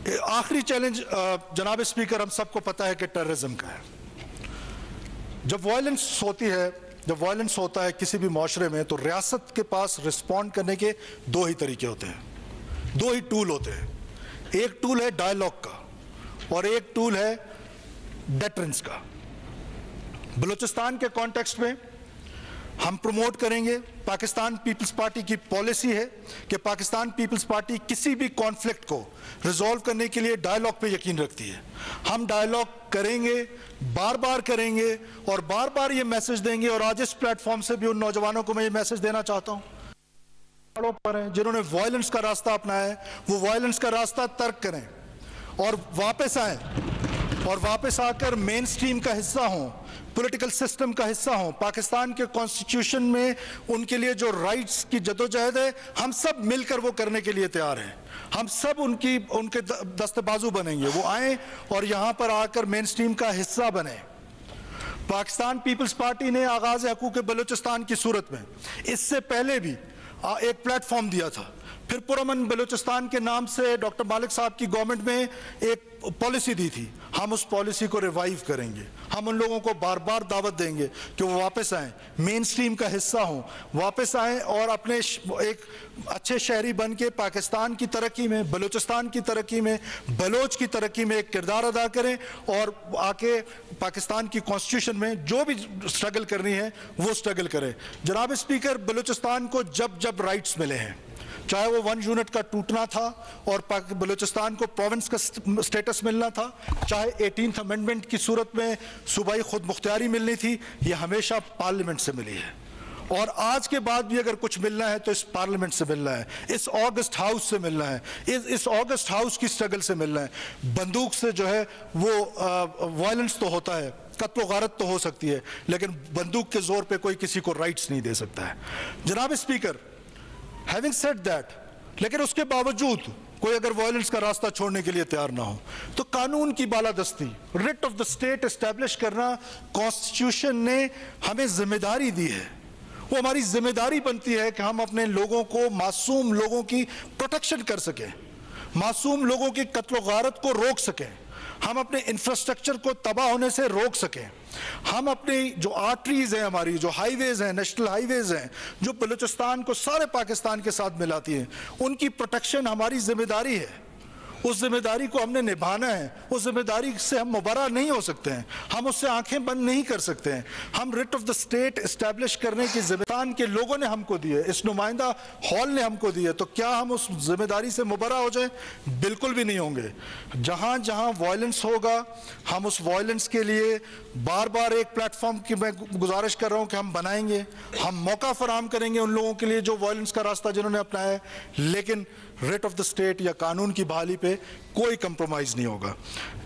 آخری چیلنج جناب اسپیکر ہم سب کو پتا ہے کہ ٹیررزم کا ہے. جب وائلنس ہوتا ہے کسی بھی معاشرے میں تو ریاست کے پاس رسپونڈ کرنے کے دو ہی طریقے ہوتے ہیں, دو ہی ٹول ہوتے ہیں. ایک ٹول ہے ڈائیلاگ کا اور ایک ٹول ہے ڈیٹرنس کا. بلوچستان کے کانٹیکسٹ میں ہم پروموٹ کریں گے, پاکستان پیپلز پارٹی کی پالیسی ہے کہ پاکستان پیپلز پارٹی کسی بھی کانفلکٹ کو ریزولو کرنے کے لیے ڈائیلاگ پہ یقین رکھتی ہے. ہم ڈائیلاگ کریں گے, بار بار کریں گے اور بار بار یہ میسج دیں گے. اور آج اس پلیٹ فارم سے بھی ان نوجوانوں کو میں یہ میسج دینا چاہتا ہوں پر ہیں جنہوں نے وائلنس کا راستہ اپنایا ہے, وہ وائلنس کا راستہ ترک کریں اور واپس آئیں, اور واپس آ کر مین سٹریم کا حصہ ہوں, پولیٹیکل سسٹم کا حصہ ہوں. پاکستان کے کانسٹیٹیوشن میں ان کے لیے جو رائٹس کی جدوجہد ہے ہم سب مل کر وہ کرنے کے لیے تیار ہیں. ہم سب ان کے دست بازو بنیں گے. وہ آئیں اور یہاں پر آ کر مین سٹریم کا حصہ بنیں. پاکستان پیپلز پارٹی نے آغاز حقوق بلوچستان کی صورت میں اس سے پہلے بھی ایک پلیٹ فارم دیا تھا. پھر پرامن بلوچستان کے نام سے ڈاکٹر مالک صاحب کی گورنمنٹ میں ایک پالیسی دی تھی. ہم اس پالیسی کو ریوائیو کریں گے. ہم ان لوگوں کو بار بار دعوت دیں گے کہ وہ واپس آئیں, مین سٹریم کا حصہ ہوں, واپس آئیں اور اپنے ایک اچھے شہری بن کے پاکستان کی ترقی میں, بلوچستان کی ترقی میں, بلوچ کی ترقی میں ایک کردار ادا کریں اور آ کے پاکستان کی کانسٹیٹیوشن میں جو بھی سٹرگل کرنی ہے وہ سٹرگل کریں. جناب اسپیکر, بلوچستان کو جب رائٹس ملے ہیں, چاہے وہ 1 یونٹ کا ٹوٹنا تھا اور بلوچستان کو پروونس کا سٹیٹس ملنا تھا, چاہے 18th امینڈمنٹ کی صورت میں صوبائی خود مختاری ملنی تھی, یہ ہمیشہ پارلیمنٹ سے ملی ہے. اور آج کے بعد بھی اگر کچھ ملنا ہے تو اس پارلیمنٹ سے ملنا ہے, اس آگسٹ ہاؤس سے ملنا ہے, اس آگسٹ ہاؤس کی سٹرگل سے ملنا ہے. بندوق سے جو ہے وہ وائلنس تو ہوتا ہے, قتل و غارت تو ہو سکتی ہے, لیکن بندوق کے زور پہ کوئی کسی کو رائٹس نہیں دے سکتا ہے. جناب اسپیکر, having said that, لیکن اس کے باوجود کوئی اگر وائلنس کا راستہ چھوڑنے کے لیے تیار نہ ہو تو قانون کی بالادستی, writ of the state establish کرنا کانسٹیٹیوشن نے ہمیں ذمہ داری دی ہے. وہ ہماری ذمہ داری بنتی ہے کہ ہم اپنے لوگوں کو, معصوم لوگوں کی پروٹیکشن کر سکیں, معصوم لوگوں کی قتل و غارت کو روک سکیں, ہم اپنے انفراسٹرکچر کو تباہ ہونے سے روک سکیں, ہم اپنی جو آرٹریز ہیں, ہماری جو ہائی ویز ہیں, نیشنل ہائی ویز ہیں جو بلوچستان کو سارے پاکستان کے ساتھ ملاتی ہیں, ان کی پروٹیکشن ہماری ذمہ داری ہے. اس ذمہ داری کو ہم نے نبھانا ہے. اس ذمہ داری سے ہم مبرا نہیں ہو سکتے ہیں, ہم اس سے آنکھیں بند نہیں کر سکتے ہیں. ہم rate of the state establish کرنے کی ذمہ داری کے لوگوں نے ہم کو دی ہے, اس نمائندہ ہال نے ہم کو دی ہے, تو کیا ہم اس ذمہ داری سے مبرا ہو جائیں؟ بالکل بھی نہیں ہوں گے. جہاں جہاں وائلنس ہوگا ہم اس وائلنس کے لیے بار بار ایک پلیٹ فارم کی میں گزارش کر رہا ہوں کہ ہم بنائیں گے, ہم موقع فراہم کریں گے ان لوگوں کے لیے جو وائلنس کا راستہ جنہوں نے اپنایا ہے, لیکن ریٹ آف دا اسٹیٹ یا قانون کی بحالی پہ کوئی کمپرومائز نہیں ہوگا.